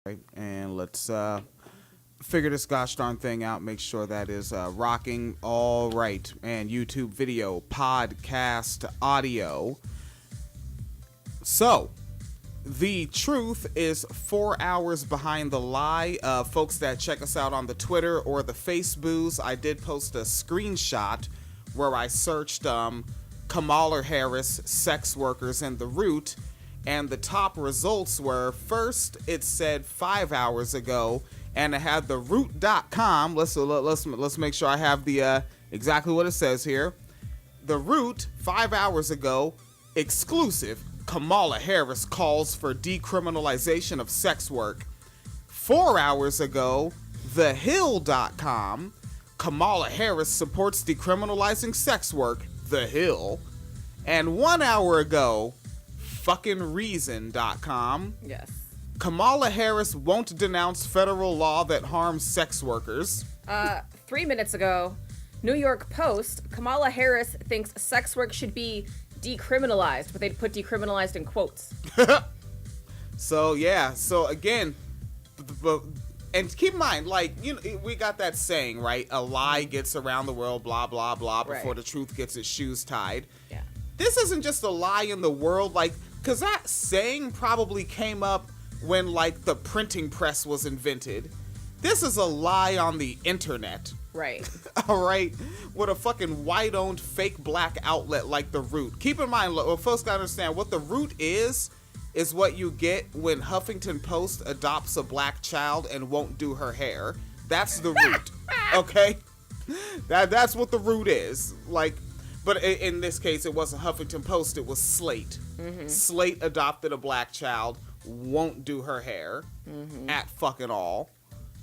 Right, and let's figure this gosh darn thing out. Make sure that is rocking. All right, and YouTube video, podcast, audio. So, the truth is 4 hours behind the lie. Folks that check us out on the Twitter or the Facebooks, I did post a screenshot where I searched Kamala Harris, sex workers, and the root. And the top results were, first, it said 5 hours ago, and it had the root.com. Let's make sure I have the exactly what it says here. The Root, 5 hours ago, exclusive. Kamala Harris calls for decriminalization of sex work. 4 hours ago, thehill.com. Kamala Harris supports decriminalizing sex work. The Hill. And 1 hour ago, fuckingreason.com. Yes. Kamala Harris won't denounce federal law that harms sex workers. 3 minutes ago, New York Post, Kamala Harris thinks sex work should be decriminalized, but they'd put decriminalized in quotes. So, yeah. So, again, and keep in mind, like, you know, we got that saying, right? A lie gets around the world, blah, blah, blah, before the truth gets its shoes tied. Yeah. This isn't just a lie in the world, like, because that saying probably came up when, like, the printing press was invented. This is a lie on the internet. Right. All right? With a fucking white-owned fake black outlet like The Root. Keep in mind, folks gotta understand, what The Root is what you get when Huffington Post adopts a black child and won't do her hair. That's The Root. Okay? That's what The Root is. Like, but in this case, it wasn't Huffington Post, it was Slate. Mm-hmm. Slate adopted a black child, won't do her hair at fucking all.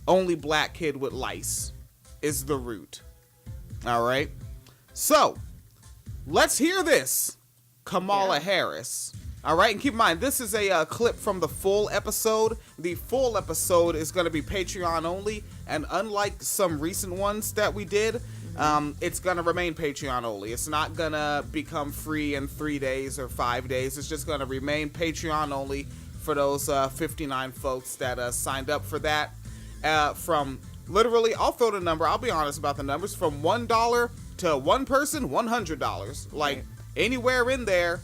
Only black kid with lice is The Root. All right? So, let's hear this. Kamala Harris. All right? And keep in mind, this is a clip from the full episode. The full episode is going to be Patreon only. And unlike some recent ones that we did, it's going to remain Patreon only. It's not going to become free in 3 days or 5 days. It's just going to remain Patreon only for those 59 folks that signed up for that. From literally, I'll throw the number, I'll be honest about the numbers, from $1 to one person, $100. Like, anywhere in there,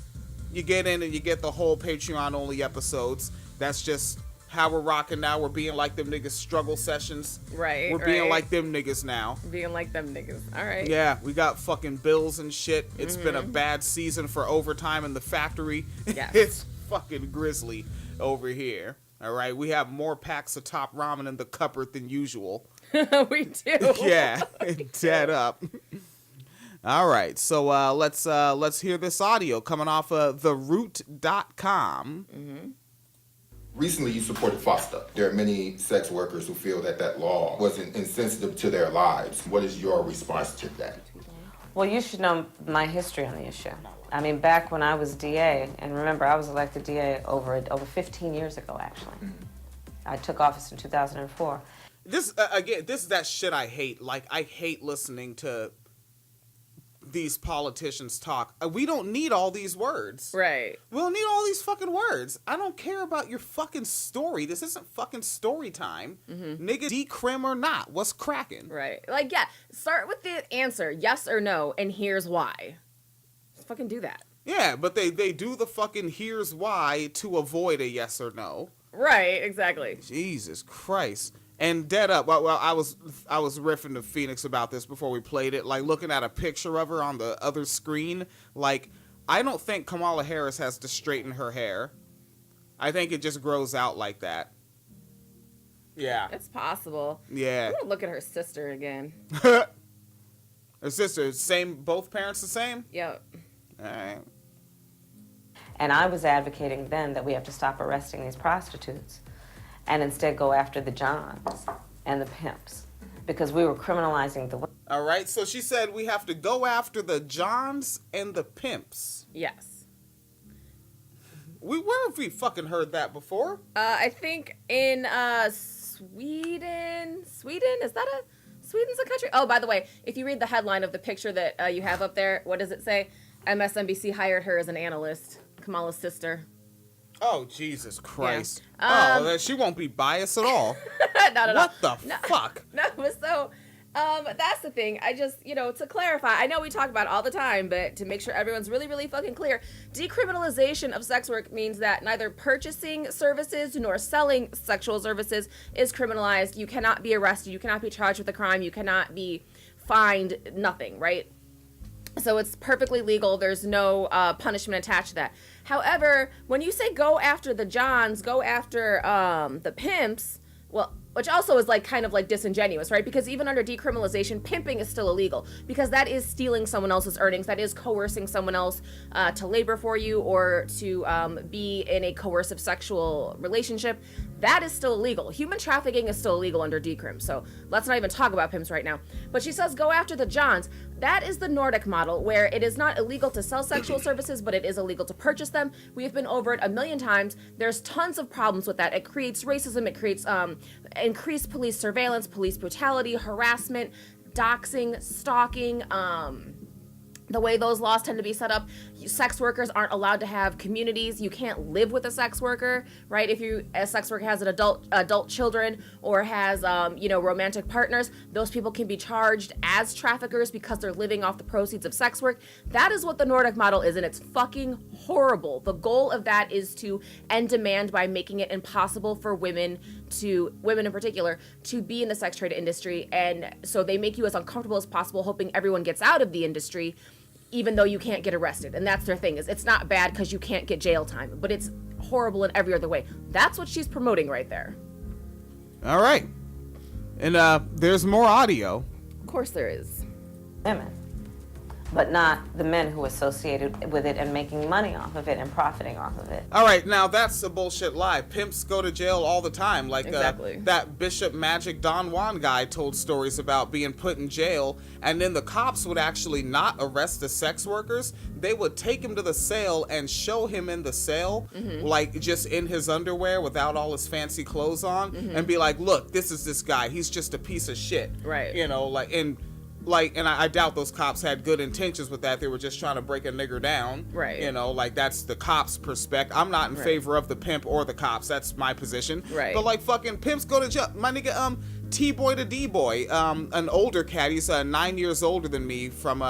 you get in and you get the whole Patreon only episodes. That's just how we're rocking now. We're being like them niggas struggle sessions. Right. We're being like them niggas now. Being like them niggas. All right. Yeah, we got fucking bills and shit. It's been a bad season for overtime in the factory. Yes. It's fucking grisly over here. All right, we have more packs of top ramen in the cupboard than usual. We do. Yeah, dead up. All right, so let's hear this audio coming off of theroot.com. Recently, you supported FOSTA. There are many sex workers who feel that that law wasn't insensitive to their lives. What is your response to that? Well, you should know my history on the issue. I mean, back when I was DA, and remember, I was elected DA over 15 years ago, actually. I took office in 2004. This, again, this is that shit I hate. Like, I hate listening to these politicians talk. We don't need all these words. Right. We don't need all these fucking words. I don't care about your fucking story. This isn't fucking story time. Nigga, decrim or not, what's cracking? Right. Like, yeah, start with the answer, yes or no, and here's why. Just fucking do that. Yeah, but they do the fucking here's why to avoid a yes or no. Right, exactly. Jesus Christ. And dead up, well, I was riffing to Phoenix about this before we played it, like looking at a picture of her on the other screen. Like, I don't think Kamala Harris has to straighten her hair. I think it just grows out like that. Yeah. It's possible. Yeah. I'm gonna look at her sister again. Her sister, same, both parents the same? Yep. All right. And I was advocating then that we have to stop arresting these prostitutes and instead go after the Johns and the pimps, because we were criminalizing the women. All right, so she said we have to go after the Johns and the pimps. Yes. Where have we fucking heard that before? I think in Sweden. Sweden? Is that Sweden's a country? Oh, by the way, if you read the headline of the picture that you have up there, what does it say? MSNBC hired her as an analyst, Kamala's sister. Oh, Jesus Christ. Yeah. Then she won't be biased at all. Not at What all. the fuck? No, so that's the thing. I just, to clarify, I know we talk about it all the time, but to make sure everyone's really, really fucking clear, decriminalization of sex work means that neither purchasing services nor selling sexual services is criminalized. You cannot be arrested. You cannot be charged with a crime. You cannot be fined. Nothing, right? So it's perfectly legal. There's no punishment attached to that. However, when you say go after the Johns, go after the pimps, well, which also is like kind of like disingenuous, right? Because even under decriminalization, pimping is still illegal because that is stealing someone else's earnings. That is coercing someone else to labor for you or to be in a coercive sexual relationship. That is still illegal. Human trafficking is still illegal under decrim. So let's not even talk about pimps right now. But she says go after the Johns. That is the Nordic model, where it is not illegal to sell sexual services, but it is illegal to purchase them. We have been over it a million times. There's tons of problems with that. It creates racism. It creates increased police surveillance, police brutality, harassment, doxing, stalking, the way those laws tend to be set up. Sex workers aren't allowed to have communities. You can't live with a sex worker, right? If a sex worker has an adult children or has, romantic partners, those people can be charged as traffickers because they're living off the proceeds of sex work. That is what the Nordic model is, and it's fucking horrible. The goal of that is to end demand by making it impossible for women in particular, to be in the sex trade industry. And so they make you as uncomfortable as possible, hoping everyone gets out of the industry, even though you can't get arrested. And that's their thing, is it's not bad because you can't get jail time, but it's horrible in every other way. That's what she's promoting right there. All right. And there's more audio. Of course there is. Women, but not the men who associated with it and making money off of it and profiting off of it. All right, now that's a bullshit lie. Pimps go to jail all the time. Like exactly. That Bishop Magic Don Juan guy told stories about being put in jail, and then the cops would actually not arrest the sex workers. They would take him to the cell and show him in the cell, like just in his underwear without all his fancy clothes on, and be like, look, this is this guy. He's just a piece of shit. Right. And I doubt those cops had good intentions with that. They were just trying to break a nigger down. Right. That's the cops' perspective. I'm not in favor of the pimp or the cops. That's my position. Right. But fucking pimps go to jail. My nigga, T-Boy to D-Boy, an older cat. He's 9 years older than me from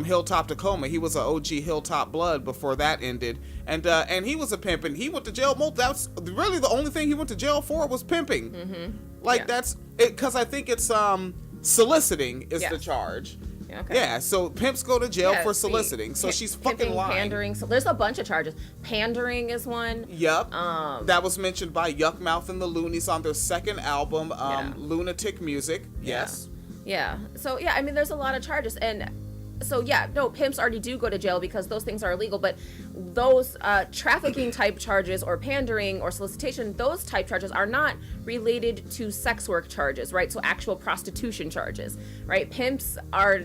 Hilltop, Tacoma. He was an OG Hilltop blood before that ended. And he was a pimp, and he went to jail. That's really the only thing he went to jail for was pimping. Mm-hmm. That's it, because I think it's soliciting is the charge. Okay. Yeah, so pimps go to jail for soliciting. So she's fucking lying. Pandering. So there's a bunch of charges. Pandering is one. Yep. That was mentioned by Yuckmouth and the Loonies on their second album, Lunatic Music. Yes. Yeah. So yeah, I mean, there's a lot of charges, and so yeah, no, pimps already do go to jail because those things are illegal. But those trafficking type charges or pandering or solicitation, those type charges are not related to sex work charges, right? So actual prostitution charges, right? Pimps are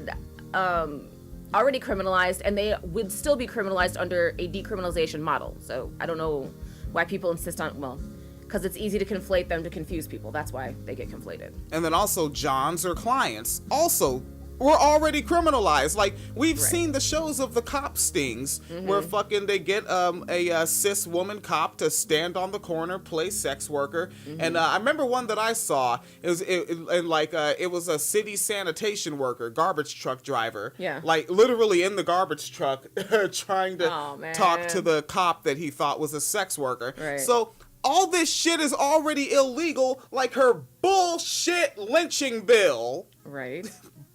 already criminalized, and they would still be criminalized under a decriminalization model. So I don't know why people insist on, because it's easy to conflate them to confuse people. That's why they get conflated. And then also Johns or clients also were already criminalized. Like, we've seen the shows of the cop stings where fucking they get a cis woman cop to stand on the corner, play sex worker. And I remember one that I saw. It was a city sanitation worker, garbage truck driver. Yeah. Like, literally in the garbage truck trying to talk to the cop that he thought was a sex worker. Right. So all this shit is already illegal, like her bullshit lynching bill. Right.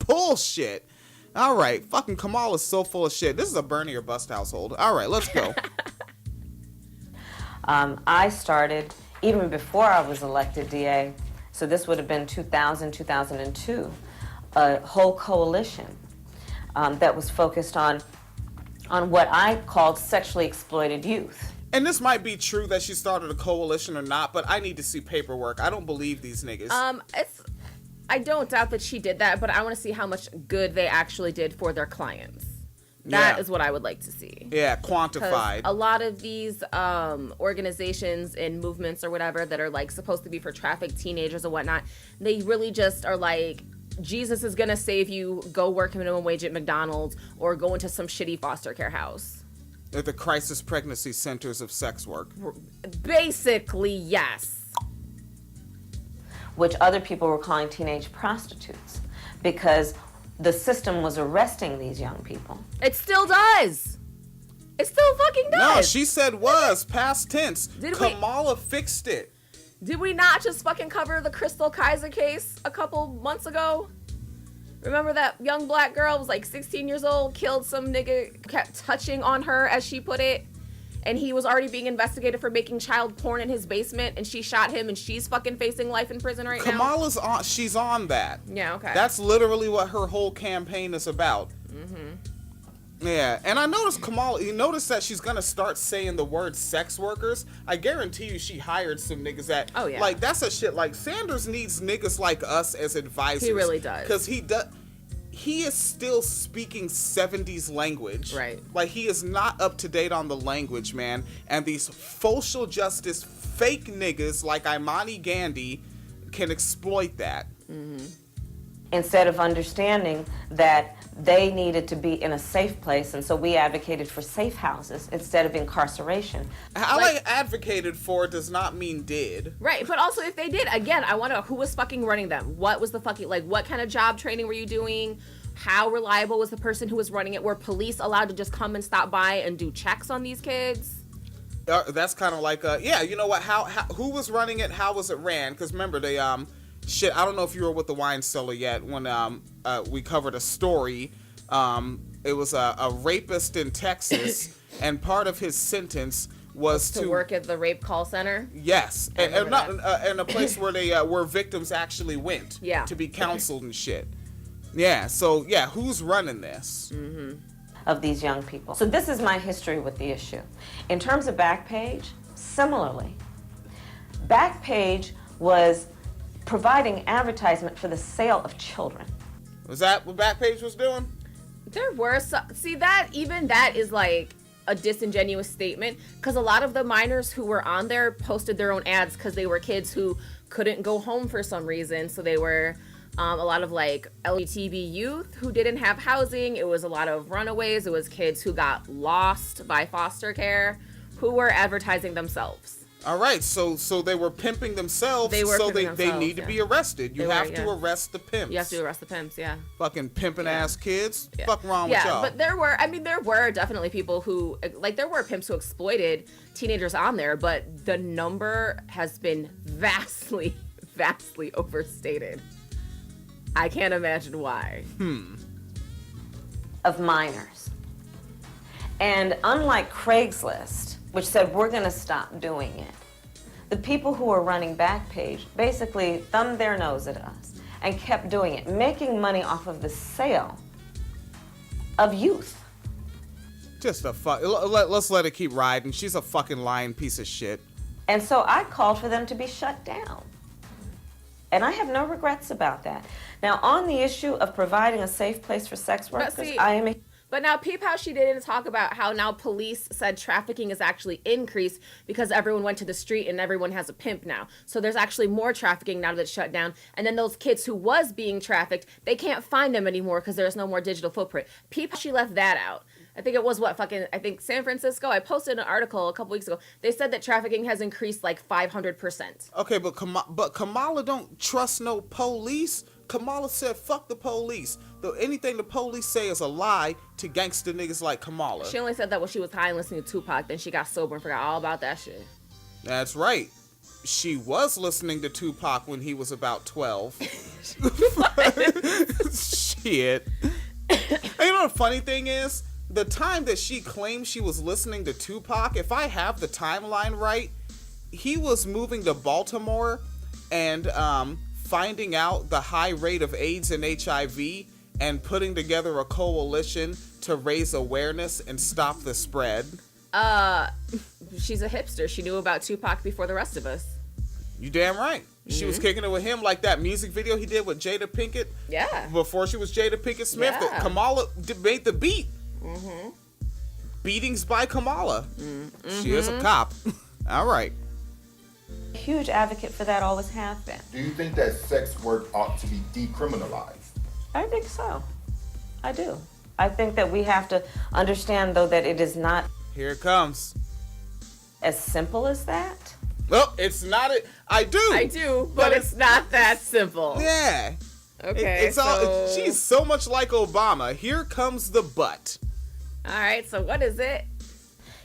Bullshit. All right. Fucking Kamala's so full of shit. This is a Bernie or bust household. All right, let's go. I started even before I was elected DA, so this would have been 2000, 2002, a whole coalition that was focused on what I called sexually exploited youth. And this might be true that she started a coalition or not, but I need to see paperwork. I don't believe these niggas. I don't doubt that she did that, but I want to see how much good they actually did for their clients. That is what I would like to see. Yeah, quantified. A lot of these organizations and movements or whatever that are like supposed to be for trafficked teenagers and whatnot, they really just are like, Jesus is gonna save you, go work minimum wage at McDonald's or go into some shitty foster care house. At the crisis pregnancy centers of sex work. Basically, yes. Which other people were calling teenage prostitutes because the system was arresting these young people. It still does. It still fucking does. No, she said was, past tense. Did Kamala fixed it. Did we not just fucking cover the Crystal Kaiser case a couple months ago? Remember that young black girl was like 16 years old, killed some nigga, kept touching on her, as she put it, and he was already being investigated for making child porn in his basement, and she shot him, and she's fucking facing life in prison right now? Kamala's on, she's on that. Yeah, okay. That's literally what her whole campaign is about. Yeah, and I noticed Kamala, you notice that she's gonna start saying the word sex workers. I guarantee you she hired some niggas that, oh yeah, like, that's a shit, like, Sanders needs niggas like us as advisors. He really does. Because he is still speaking 70s language. Right. Like, he is not up to date on the language, man. And these social justice fake niggas like Imani Gandhi can exploit that. Instead of understanding that they needed to be in a safe place, and so we advocated for safe houses instead of incarceration. Like advocated for does not mean did. Right, but also if they did, again, I want to know who was fucking running them. What was the fucking, like, what kind of job training were you doing? How reliable was the person who was running it? Were police allowed to just come and stop by and do checks on these kids? That's kind of like, yeah, you know what? How who was running it? How was it ran? Because remember, they shit. I don't know if you were with the wine cellar yet when we covered a story. It was a rapist in Texas, and part of his sentence was to work at the rape call center. Yes, and a place where they where victims actually went. Yeah. To be counseled and shit. Yeah. So yeah, who's running this? Of these young people. So this is my history with the issue. In terms of Backpage, similarly, Backpage was providing advertisement for the sale of children. Was that what Backpage was doing? There were some, see that is like a disingenuous statement, because a lot of the minors who were on there posted their own ads because they were kids who couldn't go home for some reason. So they were a lot of like LGBTQ youth who didn't have housing. It was a lot of runaways. It was kids who got lost by foster care who were advertising themselves. All right, so they were pimping themselves, they need to be arrested. You have to arrest the pimps. You have to arrest the pimps, yeah. Fucking pimping ass kids. Yeah. Fuck wrong with y'all. But there were definitely people who, like, there were pimps who exploited teenagers on there, but the number has been vastly, vastly overstated. I can't imagine why. Of minors. And unlike Craigslist, which said we're going to stop doing it, the people who were running Backpage basically thumbed their nose at us and kept doing it, making money off of the sale of youth. Just a let's let it keep riding. She's a fucking lying piece of shit. And so I called for them to be shut down. And I have no regrets about that. Now, on the issue of providing a safe place for sex workers, But now peep how she didn't talk about how now police said trafficking is actually increased because everyone went to the street and everyone has a pimp now. So there's actually more trafficking now that it's shut down. And then those kids who was being trafficked, they can't find them anymore because there's no more digital footprint. Peep how she left that out. I think it was San Francisco. I posted an article a couple weeks ago. They said that trafficking has increased like 500%. Okay, but Kamala don't trust no police. Kamala said, fuck the police. Anything the police say is a lie to gangster niggas like Kamala. She only said that when she was high and listening to Tupac. Then she got sober and forgot all about that shit. That's right. She was listening to Tupac when he was about 12. Shit. And you know the funny thing is? The time that she claimed she was listening to Tupac, if I have the timeline right, he was moving to Baltimore and finding out the high rate of AIDS and HIV and putting together a coalition to raise awareness and stop the spread. She's a hipster. She knew about Tupac before the rest of us. You damn right. She was kicking it with him, like that music video he did with Jada Pinkett. Yeah. Before she was Jada Pinkett Smith. Yeah. That Kamala made the beat. Beatings by Kamala. She is a cop. All right. A huge advocate for that, always have been. Do you think that sex work ought to be decriminalized? I think so. I do. I think that we have to understand, though, that it is not Here it comes. As simple as that? Well, it's not. I do, but it's not that simple. Yeah. Okay. It's all. She's so much like Obama. Here comes the but. All right. So what is it?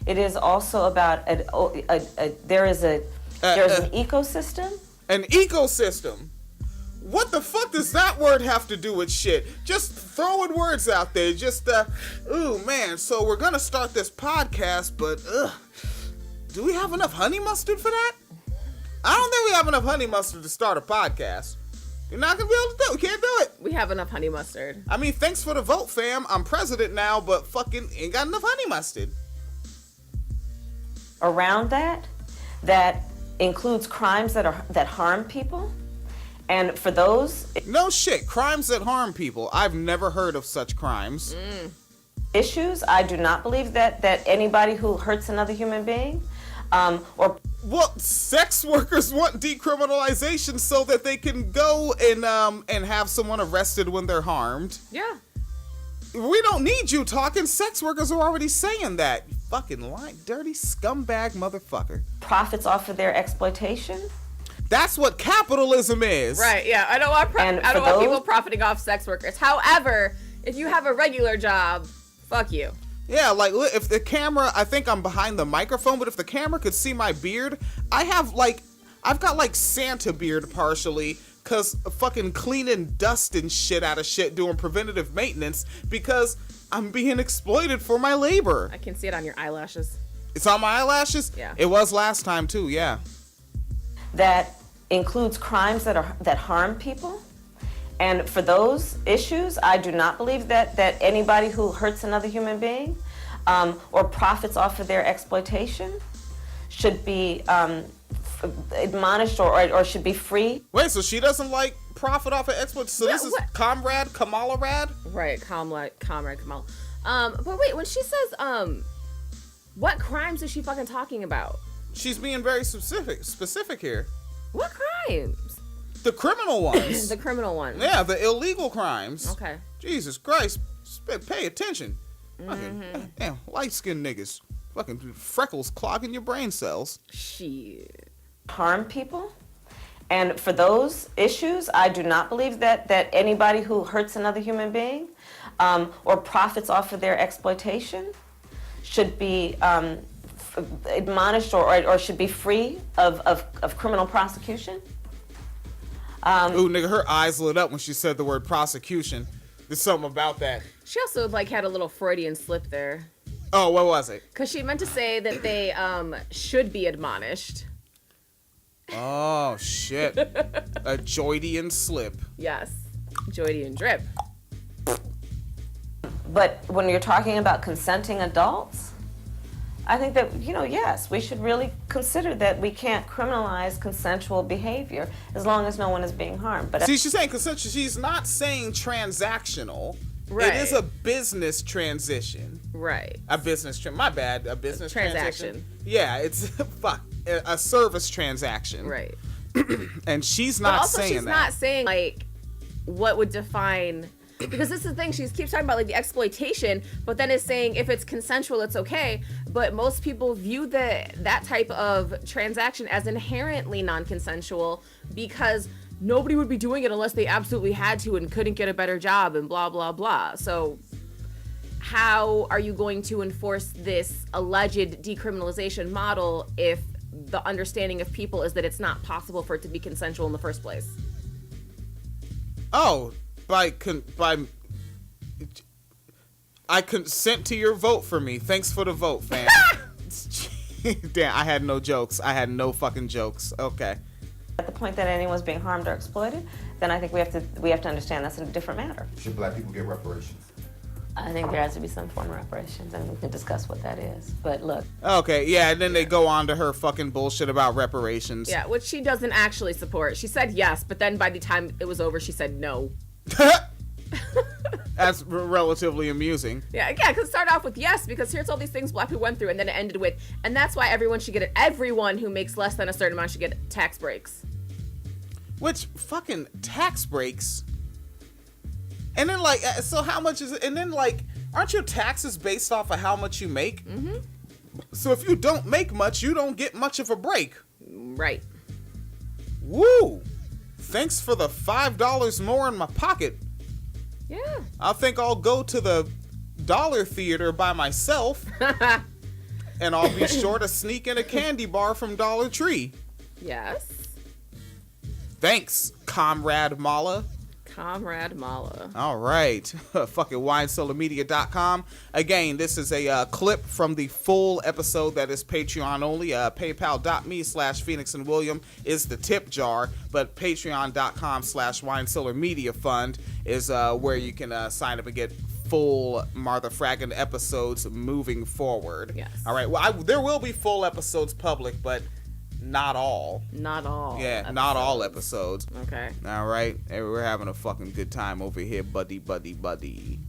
It is also about there's an ecosystem. An ecosystem. What the fuck does that word have to do with shit? Just throwing words out there. Just ooh man. So we're gonna start this podcast, but do we have enough honey mustard for that? I don't think we have enough honey mustard to start a podcast. You're not gonna be able to do it. We can't do it. We have enough honey mustard. I mean, thanks for the vote, fam. I'm president now, but fucking ain't got enough honey mustard. Around that includes crimes that harm people, and for those No shit, crimes that harm people. I've never heard of such crimes. issues, I do not believe that anybody who hurts another human being, or Well, sex workers want decriminalization so that they can go and have someone arrested when they're harmed. Yeah. We don't need you talking. Sex workers are already saying that. You fucking lying, dirty scumbag motherfucker. profits off of their exploitation. That's what capitalism is. Right. Yeah. I don't want And for people those- profiting off sex workers. However, if you have a regular job, fuck you. Yeah, like if the camera, I think I'm behind the microphone, but if the camera could see my beard, I've got like Santa beard partially, cause fucking cleaning dust and shit out of shit, doing preventative maintenance because I'm being exploited for my labor. I can see it on your eyelashes. It's on my eyelashes? Yeah. It was last time too, yeah. That includes crimes that harm people. And for those issues, I do not believe that anybody who hurts another human being or profits off of their exploitation should be admonished or should be free. Wait, so she doesn't like profit off of exploit? So this is what? Comrade Kamala Rad? Right. Comrade Kamala. But wait, when she says, what crimes is she fucking talking about? She's being very specific here. What crimes? The criminal ones. The criminal ones. Yeah, the illegal crimes. Okay. Jesus Christ. Pay attention. Fucking, damn, light-skinned niggas. Fucking freckles clogging your brain cells. Shit. Harm people. And for those issues, I do not believe that anybody who hurts another human being or profits off of their exploitation should be admonished or should be free of criminal prosecution. Ooh, nigga, her eyes lit up when she said the word prosecution. There's something about that. She also had a little Freudian slip there. Oh, what was it? Because she meant to say that they should be admonished. Oh, shit. A Joydian slip. Yes. Joydian drip. But when you're talking about consenting adults, I think that, yes, we should really consider that we can't criminalize consensual behavior as long as no one is being harmed. But See, she's saying consensual. She's not saying transactional. Right. It is a business transition. Right. A business my bad. A business Transaction. Yeah, it's a service transaction. Right. And she's But not also saying she's that. not saying what would define, because this is the thing, she keeps talking about the exploitation, but then is saying if it's consensual it's okay, but most people view that type of transaction as inherently non-consensual because nobody would be doing it unless they absolutely had to and couldn't get a better job and blah blah blah. So how are you going to enforce this alleged decriminalization model if the understanding of people is that it's not possible for it to be consensual in the first place? Oh, I consent to your vote for me. Thanks for the vote, fam. Damn, I had no jokes. I had no fucking jokes. Okay. at the point that anyone's being harmed or exploited, then I think we have to understand that's a different matter. Should black people get reparations? I think there has to be some form of reparations, and we can discuss what that is. But look. Okay, yeah, and then they go on to her fucking bullshit about reparations. Yeah, which she doesn't actually support. She said yes, but then by the time it was over, she said no. That's relatively amusing. Yeah, because it started off with yes, because here's all these things black people went through, and then it ended with, and that's why everyone who makes less than a certain amount should get tax breaks. Which, fucking tax breaks? And then, so how much is it? And then, aren't your taxes based off of how much you make? Mm-hmm. So if you don't make much, you don't get much of a break. Right. Woo! Thanks for the $5 more in my pocket. Yeah. I think I'll go to the Dollar Theater by myself. And I'll be sure to sneak in a candy bar from Dollar Tree. Yes. Thanks, Comrade Mala. Comrade Mala. All right. Fucking winecellarmedia.com. Again, this is a clip from the full episode that is Patreon only. PayPal.me/Phoenix and William is the tip jar, but Patreon.com/winecellarmedia fund is where you can sign up and get full Martha Fraggin episodes moving forward. Yes. All right. Well, there will be full episodes public, but not all. Not all. Yeah, episodes. not all episodes. Okay. All right. Hey, we're having a fucking good time over here, buddy.